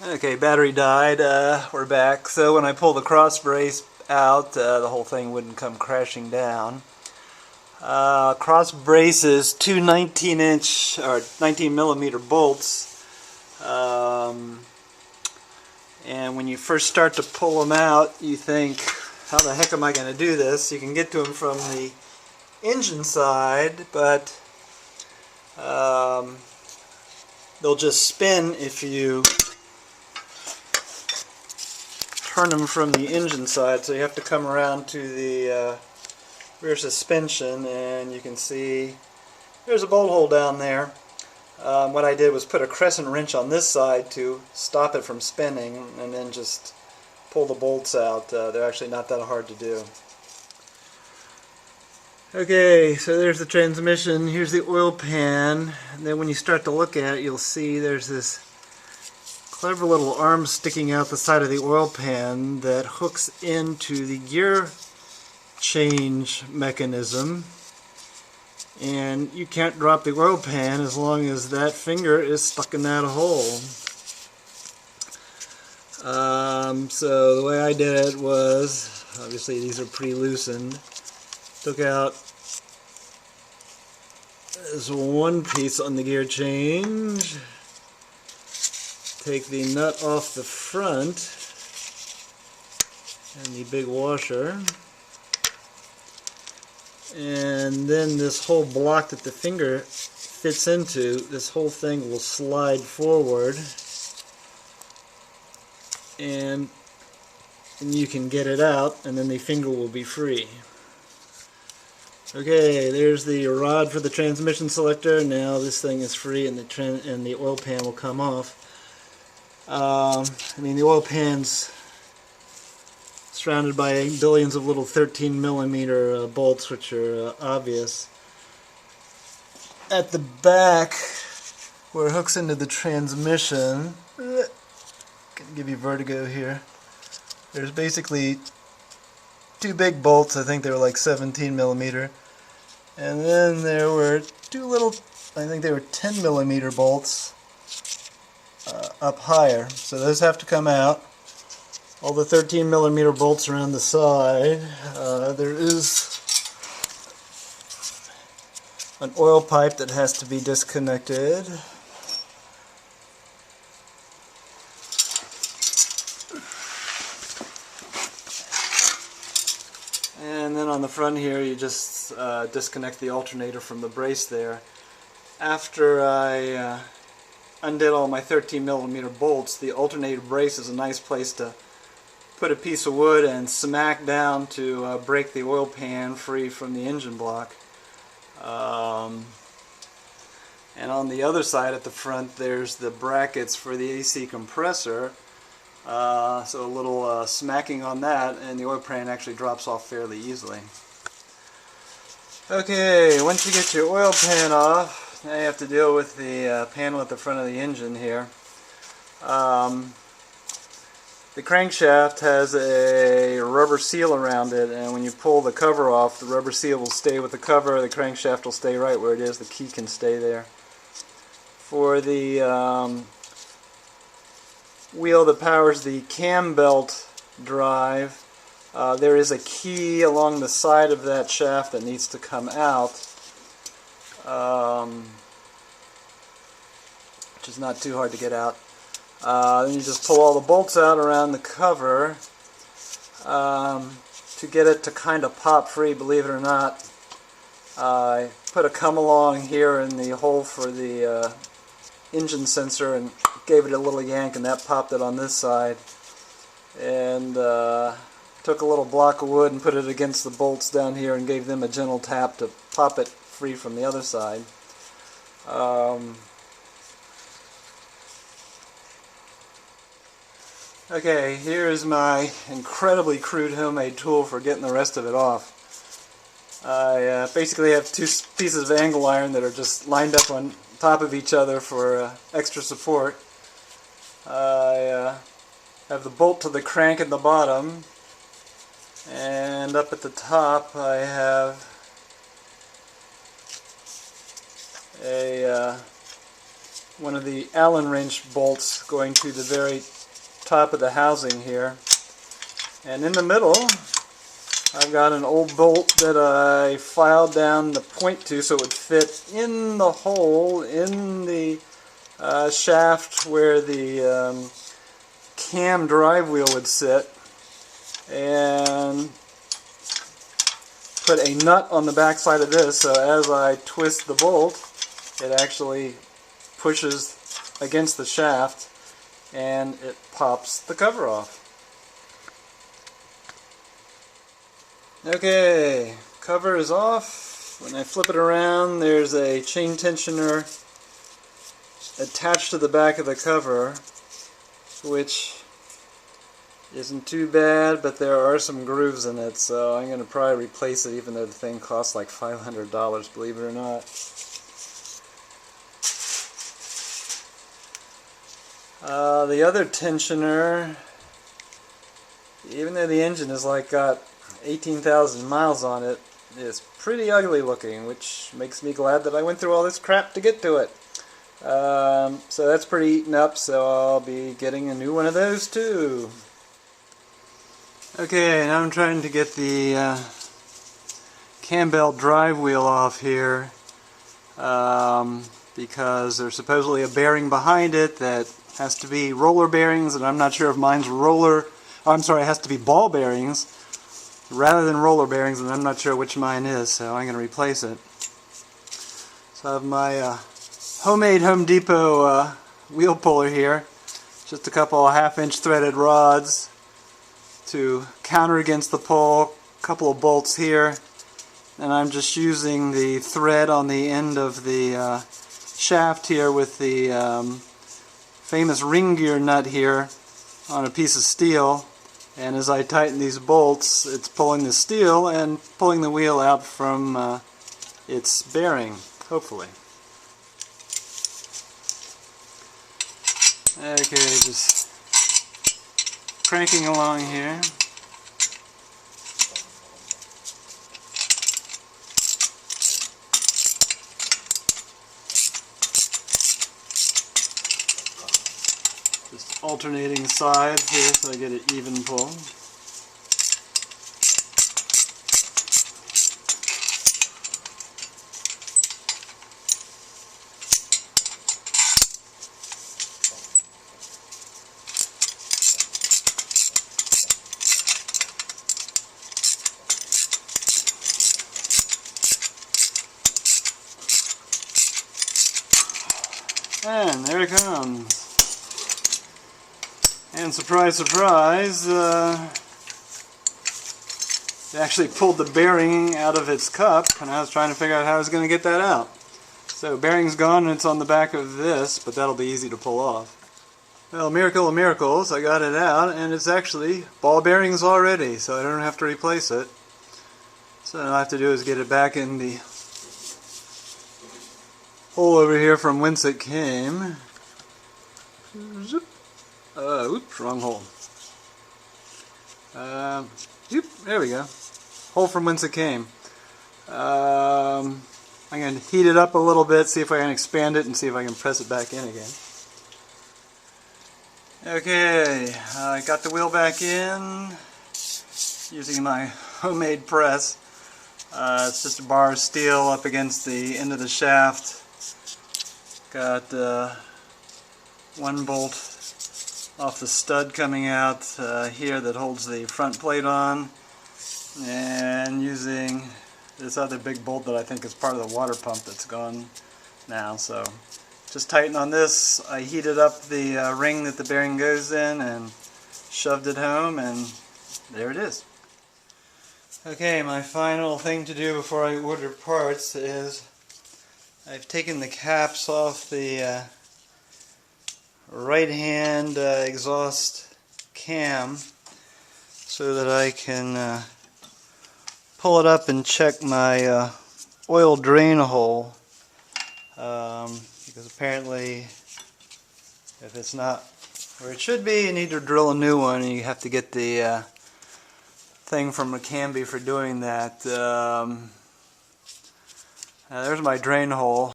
Okay, battery died. We're back. So when I pull the cross brace out, the whole thing wouldn't come crashing down. Cross braces, two 19-inch or 19mm bolts. And when you first start to pull them out, you think, how the heck am I going to do this? You can get to them from the engine side, but they'll just spin if you turn them from the engine side. So you have to come around to the rear suspension, and you can see there's a bolt hole down there. What I did was put a crescent wrench on this side to stop it from spinning, and then just pull the bolts out. They're actually not that hard to do. Okay, so there's the transmission. Here's the oil pan. And then when you start to look at it, you'll see there's this clever little arm sticking out the side of the oil pan that hooks into the gear change mechanism. And you can't drop the oil pan as long as that finger is stuck in that hole. So the way I did it was, obviously these are pre-loosened, took out this one piece on the gear change, take the nut off the front and the big washer, and then this whole block that the finger fits into, this whole thing will slide forward, and you can get it out, and then the finger will be free. Okay, there's the rod for the transmission selector. Now this thing is free, and the oil pan will come off. I mean, the oil pan's surrounded by billions of little 13mm bolts, which are obvious. At the back, where it hooks into the transmission, can give you vertigo here. There's basically two big bolts. I think they were like 17mm, and then there were two little, I think they were 10mm bolts up higher. So those have to come out. All the 13mm bolts around the side. There is an oil pipe that has to be disconnected. And then on the front here, you just disconnect the alternator from the brace there. After I undid all my 13mm bolts, the alternator brace is a nice place to put a piece of wood and smack down to break the oil pan free from the engine block. And on the other side at the front, there's the brackets for the AC compressor. So a little smacking on that, and the oil pan actually drops off fairly easily. Okay, once you get your oil pan off, now you have to deal with the panel at the front of the engine here. The crankshaft has a rubber seal around it, and when you pull the cover off, the rubber seal will stay with the cover, the crankshaft will stay right where it is, the key can stay there. For the wheel that powers the cam belt drive, there is a key along the side of that shaft that needs to come out, which is not too hard to get out. Then you just pull all the bolts out around the cover to get it to kind of pop free. Believe it or not, I put a come along here in the hole for the engine sensor and gave it a little yank, and that popped it on this side. And took a little block of wood and put it against the bolts down here and gave them a gentle tap to pop it free from the other side. Okay, here's my incredibly crude homemade tool for getting the rest of it off. I basically have two pieces of angle iron that are just lined up on top of each other for extra support. I have the bolt to the crank at the bottom, and up at the top I have a one of the Allen wrench bolts going to the very top of the housing here. And in the middle, I've got an old bolt that I filed down the point to so it would fit in the hole in the shaft where the cam drive wheel would sit, and put a nut on the back side of this so as I twist the bolt it actually pushes against the shaft and it pops the cover off. Okay, cover is off. When I flip it around, there's a chain tensioner attached to the back of the cover, which isn't too bad, but there are some grooves in it, so I'm going to probably replace it even though the thing costs like $500, believe it or not. The other tensioner, even though the engine is like got 18,000 miles on it, is pretty ugly looking, which makes me glad that I went through all this crap to get to it. So that's pretty eaten up, so I'll be getting a new one of those too. Okay, now I'm trying to get the cam belt drive wheel off here because there's supposedly a bearing behind it that has to be roller bearings, and I'm not sure if mine's it has to be ball bearings rather than roller bearings, and I'm not sure which mine is, so I'm going to replace it. So I have my homemade Home Depot wheel puller here, just a couple of half-inch threaded rods to counter against the pull, a couple of bolts here, and I'm just using the thread on the end of the shaft here with the famous ring gear nut here on a piece of steel, and as I tighten these bolts it's pulling the steel and pulling the wheel out from its bearing, hopefully. Okay, just cranking along here. Just alternating sides here so I get an even pull. And there it comes. And surprise, surprise, it actually pulled the bearing out of its cup, and I was trying to figure out how I was going to get that out. So bearing's gone and it's on the back of this, but that'll be easy to pull off. Well, miracle of miracles, I got it out, and it's actually ball bearings already, so I don't have to replace it. So all I have to do is get it back in the hole over here from whence it came. Zoop. Oops, wrong hole. Zoop, there we go. Hole from whence it came. I'm going to heat it up a little bit, see if I can expand it, and see if I can press it back in again. Okay, I got the wheel back in using my homemade press. It's just a bar of steel up against the end of the shaft. Got one bolt off the stud coming out here that holds the front plate on, and using this other big bolt that I think is part of the water pump that's gone now. So just tighten on this. I heated up the ring that the bearing goes in and shoved it home, and there it is. Okay, my final thing to do before I order parts is I've taken the caps off the right hand exhaust cam so that I can pull it up and check my oil drain hole, because apparently if it's not where it should be, you need to drill a new one, and you have to get the thing from Canby for doing that. There's my drain hole.